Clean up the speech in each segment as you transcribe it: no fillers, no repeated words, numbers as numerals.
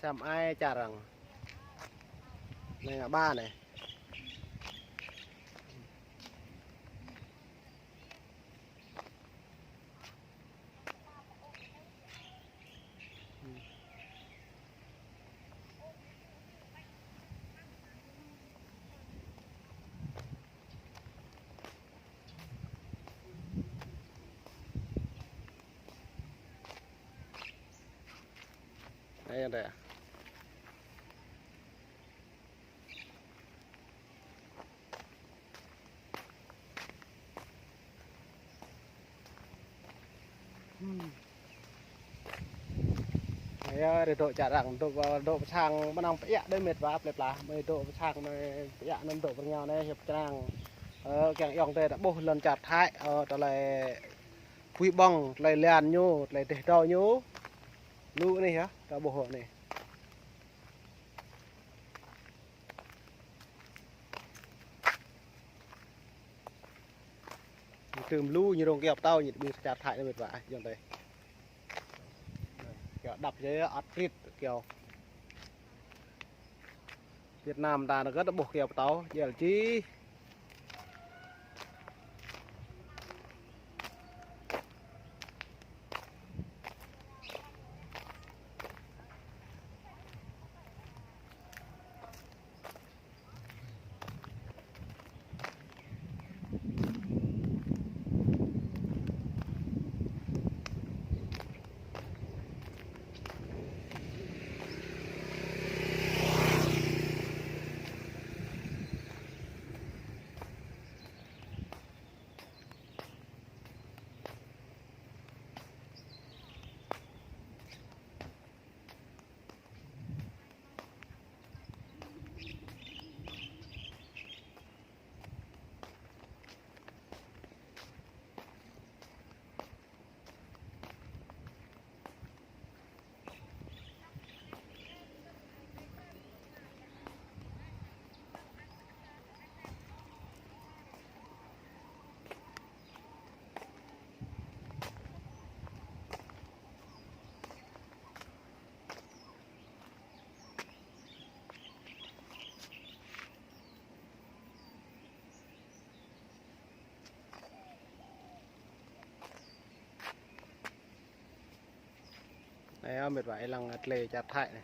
xem ai chả rằng này là ba này. Đây đây. Để độ chả rằng độ sang bắt ông phải đây mệt và áp lực là mấy độ sang này dạ năm độ với nhau đây hiệp trang kẹng yong tê đã bố lần chặt hại trở lại quy bong lại liền nhô lại để đo nhô lũ này hả cả bộ hộ này từ lũ như đồng kẹp tao nhìn bị chặt hại nó mệt vãi dòng đây kiểu đập với artrit kiểu Việt Nam ta nó rất là bộ kẹp tao giờ là chi này mệt vãi lằng lề chặt hại này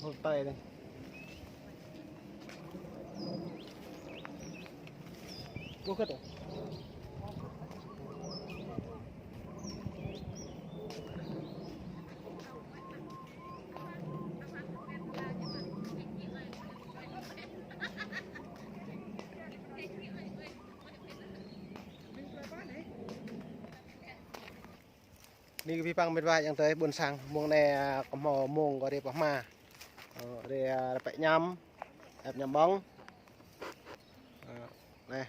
hôm tây đây vô cất rồi đi vi băng bên vai chẳng tới buồn sang muông này có mò muông có đi bỏ mà để phải nhắm đẹp nhắm bóng này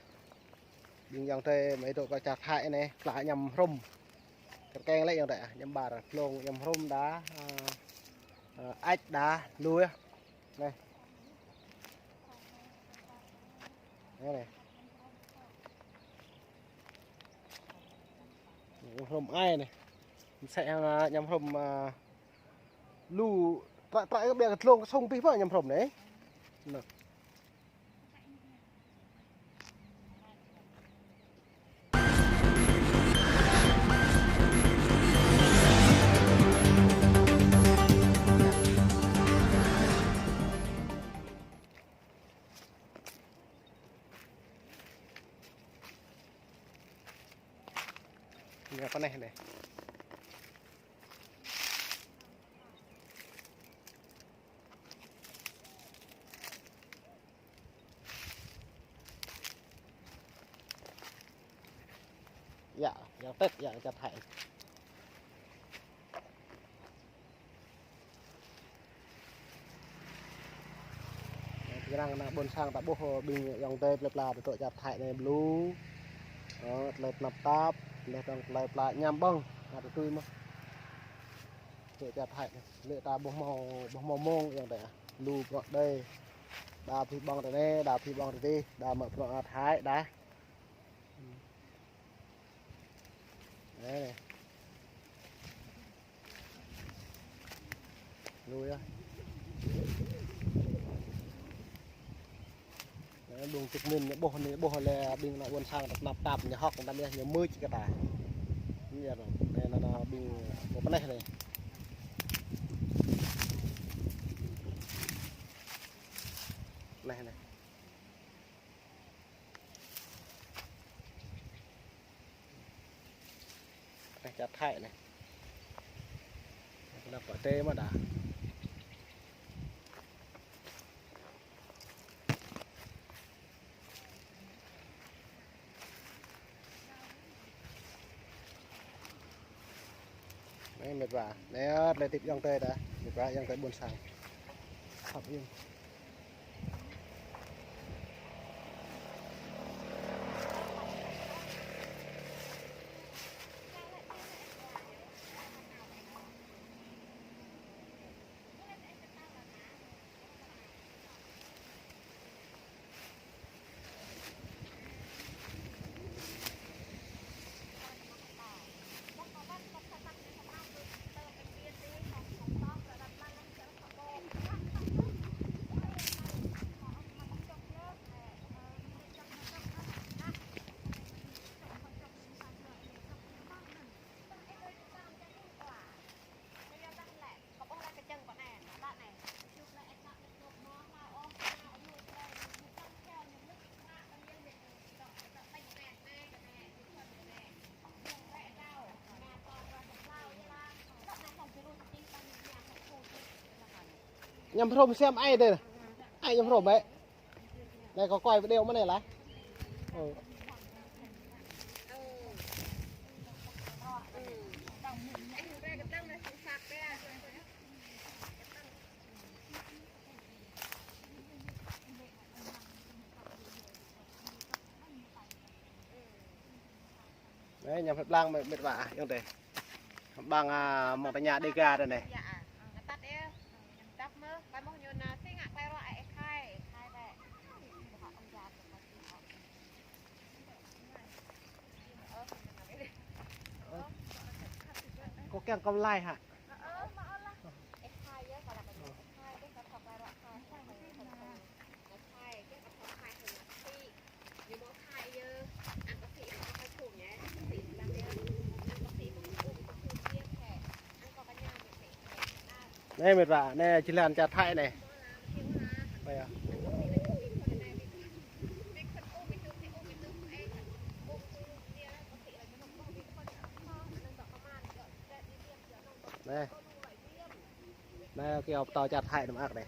nhưng dòng tê mấy độ có chặt hại này lại nhầm rum cái lấy dòng đấy nhầm bà lồng nhầm rum đá ếch đá lùi này này nhầm rum ai này sẽ nhầm rum lù tại cái bè lồng sông tí vào nhầm rum đấy con này này dạ dạng tết dạng chặt hại cái răng là bồn sang tại bố bình dòng tê lệp là tụi chặt hại này blue lệp nạp táp lệp lại nhằm bông là tụi mà tụi chặt hại lệ ta bông màu môngอย่างไรblue gọn đây đào phi bong đây đào phi bong đây đào mở gọn thái đá đấy này lui á đường trực mình những bộ là bình là quân sang nạp tạp nhà học người ta nhiều mưa chỉ cái tài như vậy rồi đây là bình một cái này này này chặt hại này là quả tê mà đã đấy mệt vả đấy lấy thịt dòng tê đã mệt vả dòng tê buồn sang học yên nhầm rồng xem ai đây ai nhầm rồng đấy này có quay video mà này lá đấy nhầm phép lang mệt vả như thế bằng một cái nhà đi ga đây này có kèm con lai hả đây mệt vả đây chỉ là chặt hại này đây à đây đây kiểu tàu chặt hại nó ác này